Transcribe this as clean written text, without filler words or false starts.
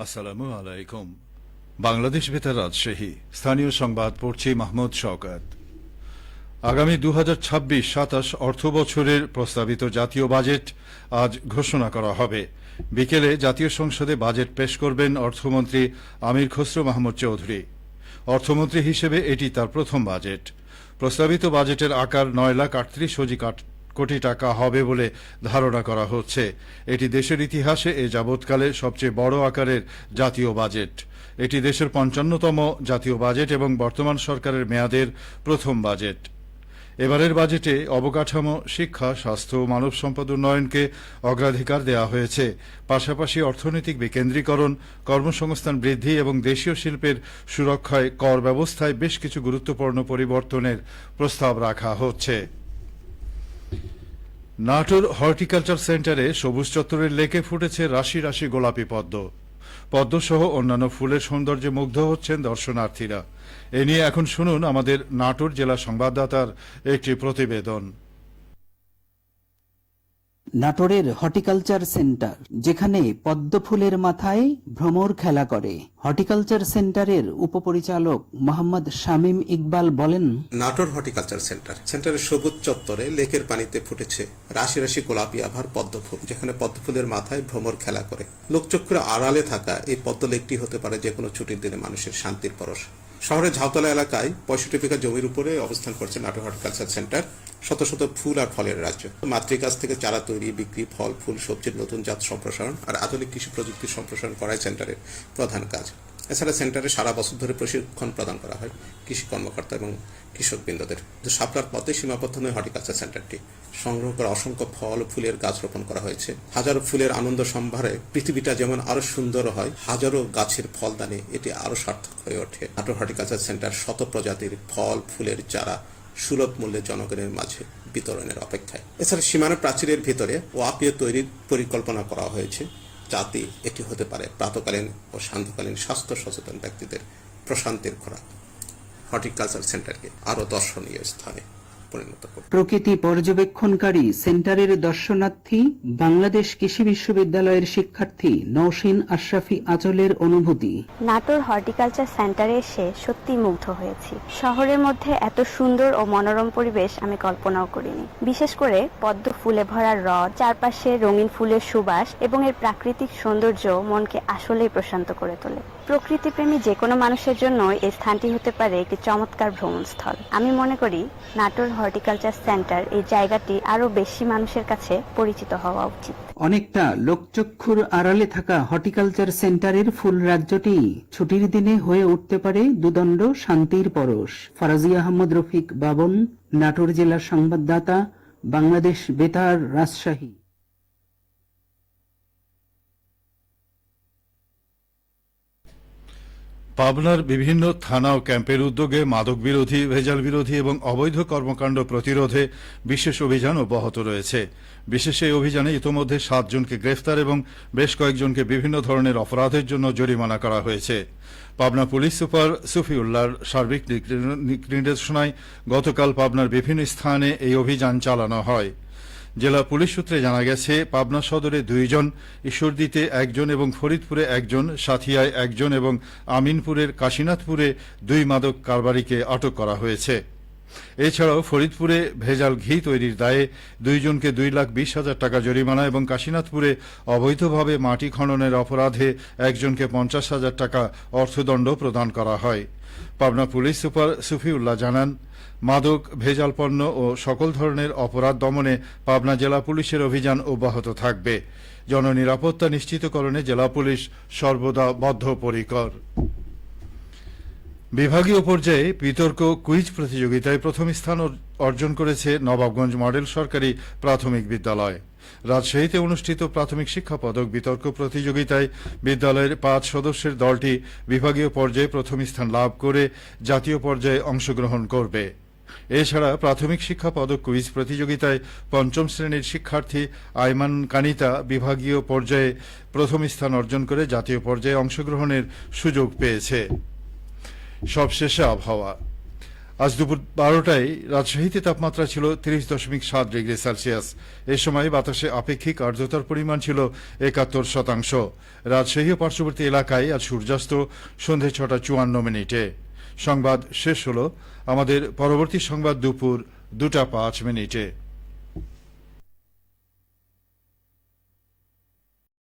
আসসালামু আলাইকুম। বাংলাদেশ বেতার রাজশাহী স্থানীয় সংবাদ পড়ছি মাহমুদ শওকত। আগামী 2026-27 অর্থ বছরের প্রস্তাবিত জাতীয় বাজেট আজ ঘোষণা করা হবে। বিকেলে জাতীয় সংসদে বাজেট পেশ করবেন অর্থমন্ত্রী আমির খসরু মাহমুদ চৌধুরী। অর্থমন্ত্রী হিসেবে এটি তার প্রথম বাজেট। প্রস্তাবিত বাজেটের আকার 9,38,000 কোটি টাকা হবে বলে ধারণা করা হচ্ছে। এটি দেশের ইতিহাসে এ যাবৎকালে সবচেয়ে বড় আকারের জাতীয় বাজেট। এটি দেশের 55তম জাতীয় বাজেট এবং বর্তমান সরকারের মেয়াদের প্রথম বাজেট। এবারের বাজেটে অবকাঠামো, শিক্ষা, স্বাস্থ্য ও মানব সম্পদ উন্নয়নকে অগ্রাধিকার দেওয়া হয়েছে। পাশাপাশি অর্থনৈতিক বিকেন্দ্রীকরণ, কর্মসংস্থান বৃদ্ধি এবং দেশীয় শিল্পের সুরক্ষায় কর ব্যবস্থায় বেশ কিছু গুরুত্বপূর্ণ পরিবর্তনের প্রস্তাব রাখা হচ্ছে। নাটোর হর্টিকালচার সেন্টারে সবুজ চত্বরের লেকে ফুটেছে রাশি রাশি গোলাপি পদ্ম। পদ্মসহ অন্যান্য ফুলের সৌন্দর্যে মুগ্ধ হচ্ছেন দর্শনার্থীরা। এ নিয়ে এখন শুনুন আমাদের নাটোর জেলা সংবাদদাতার একটি প্রতিবেদন। নাটোরের হর্টিকালচার সেন্টার, যেখানে পদ্ম ফুলের মাথায় ভ্রমর খেলা করে। হর্টিকালচার সেন্টারের উপপরিচালক মোহাম্মদ শামীম ইকবাল বলেন, নাটোর হর্টিকালচার সেন্টারের সবুজ চত্বরে লেকের পানিতে ফুটেছে রাশি রাশি গোলাপি আভার পদ্ম ফুল, যেখানে পদ্ম ফুলের মাথায় ভ্রমর খেলা করে। লোকচক্ষুর আড়ালে থাকা এই পদ্ম লেকটি হতে পারে যে কোনো ছুটির দিনে মানুষের শান্তির পরশ। শহরের ঝাউতলা এলাকায় 65 বিঘা জমির উপরে অবস্থান করছে নাটোর হর্টিকালচার সেন্টার। শত শত ফুল আর ফলের রাজ্য। মাতৃগাছ থেকে চারা তৈরি, বিক্রি, ফল, ফুল, সবজির নতুন জাত সম্প্রসারণ আর আধুনিক কৃষি প্রযুক্তির সম্প্রসারণ করাই সেন্টারের প্রধান কাজ। এছাড়া সেন্টারে সারা বছর ধরে প্রশিক্ষণ প্রদান করা হয় কৃষি কর্মকর্তা এবং কৃষকবৃন্দদের। শাপলার পথে সীমাবদ্ধ নয় হর্টিকালচার সেন্টারটি। সংগ্রহ করা অসংখ্য ফল ও ফুলের গাছ রোপণ করা হয়েছে। হাজারো ফুলের আনন্দ সম্ভারে পৃথিবীটা যেমন আরো সুন্দর হয়, হাজারো গাছের ফলদানে এটি আরো সার্থক হয়ে ওঠে। নাটোর হর্টিকালচার সেন্টার শত প্রজাতির ফল, ফুলের চারা সুলভ মূল্যে জনগণের মাঝে বিতরণের অপেক্ষায়। এছাড়া সীমানা প্রাচীরের ভিতরে ওয়াপিও তৈরির পরিকল্পনা করা হয়েছে, যাতে এটি হতে পারে প্রাতকালীন ও সান্ধ্যকালীন স্বাস্থ্য সচেতন ব্যক্তিদের প্রশান্তির খোরাক। হর্টিকালচার সেন্টারকে আরো দর্শনীয় স্থানে পরিণত করবে। প্রকৃতি পর্যবেক্ষণকারী সেন্টারের দর্শনার্থী বাংলাদেশ কৃষি বিশ্ববিদ্যালয়ের শিক্ষার্থী নওশিন আশরাফি আঁচলের অনুভূতি। নাটোর হর্টিকালচার সেন্টারে এসে সত্যি মুগ্ধ হয়েছি। শহরের মধ্যে এত সুন্দর ও মনোরম পরিবেশ আমি কল্পনাও করিনি। বিশেষ করে পদ্ম ফুলে ভরা হ্রদ, চারপাশে রঙিন ফুলের সুবাস এবং এর প্রাকৃতিক সৌন্দর্য মনকে আসলেই প্রশান্ত করে তোলে। প্রকৃতিপ্রেমী যে কোনো মানুষের জন্য এই স্থানটি হতে পারে একটি চমৎকার ভ্রমণস্থল। আমি মনে করি নাটোর হর্টিকালচার সেন্টার এই জায়গাটি আরো বেশি মানুষের কাছে পরিচিত হওয়া উচিত। অনেকটা লোকচক্ষুর আড়ালে থাকা হর্টিকালচার সেন্টারের ফুল রাজ্যটি ছুটির দিনে হয়ে উঠতে পারে দুদণ্ড শান্তির পরশ। ফরাজি আহমদ রফিক, বাবন, নাটোর জেলার সংবাদদাতা, বাংলাদেশ বেতার, রাজশাহী। পাবনার বিভিন্ন থানা ও ক্যাম্পের উদ্যোগে মাদক বিরোধী, ভেজাল বিরোধী এবং অবৈধ কর্মকাণ্ড প্রতিরোধে বিশেষ অভিযান অব্যাহত রয়েছে। বিশেষ এই অভিযানে ইতোমধ্যে 7 জনকে গ্রেফতার এবং বেশ কয়েকজনকে বিভিন্ন ধরনের অপরাধের জন্য জরিমানা করা হয়েছে। পাবনা পুলিশ সুপার সুফিউল্লাহর সার্বিক নির্দেশনায় গতকাল পাবনার বিভিন্ন স্থানে এই অভিযান চালানো হয়। জেলা পুলিশ সূত্রে জানা গেছে, পাবনা সদরে 2 জন, ঈশ্বরদীতে 1 জন এবং ফরিদপুরে 1 জন, সাথিয়ায় 1 জন এবং আমিনপুরের কাশীনাথপুরে 2 মাদক কারবারিকে আটক করা হয়েছে। এছাড়াও ফরিদপুরে ভেজাল ঘি তৈরির দায়ে 2 জনকে 2,20,000 টাকা জরিমানা এবং কাশীনাথপুরে অবৈধভাবে মাটি খননের অপরাধে 1 জনকে 50,000 টাকা অর্থদণ্ড প্রদান করা হয়। পাবনা পুলিশ সুপার সুফিউল্লাহ জানান, মাদক, ভেজাল পণ্য ও সকল ধরনের অপরাধ দমনে পাবনা জেলা পুলিশের অভিযান অব্যাহত থাকবে। জননিরাপত্তা নিশ্চিতকরণে জেলা পুলিশ সর্বদা বদ্ধপরিকর। বিভাগীয় পর্যায়ে বিতর্ক কুইজ প্রতিযোগিতায় প্রথম স্থান অর্জন করেছে নবাবগঞ্জ মডেল সরকারি প্রাথমিক বিদ্যালয়। রাজশাহীতে অনুষ্ঠিত প্রাথমিক শিক্ষা পদক বিতর্ক প্রতিযোগিতায় বিদ্যালয়ের 5 সদস্যের দলটি বিভাগীয় পর্যায়ে প্রথম স্থান লাভ করে জাতীয় পর্যায়ে অংশগ্রহণ করবে। এছাড়া প্রাথমিক শিক্ষা পদক কুইজ প্রতিযোগিতায় 5ম শ্রেণীর শিক্ষার্থী আইমান কানিতা বিভাগীয় পর্যায়ে প্রথম স্থান অর্জন করে জাতীয় পর্যায়ে অংশগ্রহণের সুযোগ পেয়েছে। সবশেষে আবহাওয়া। আজ দুপুর 12টায় রাজশাহীতে তাপমাত্রা ছিল 30.7 ডিগ্রি সেলসিয়াস। এ সময় বাতাসে আপেক্ষিক আর্দ্রতার পরিমাণ ছিল 71%। রাজশাহী ও পার্শ্ববর্তী এলাকায় আজ সূর্যাস্ত সন্ধে 6:54। সংবাদ শেষ হলো। আমাদের পরবর্তী সংবাদ দুপুর 2:05।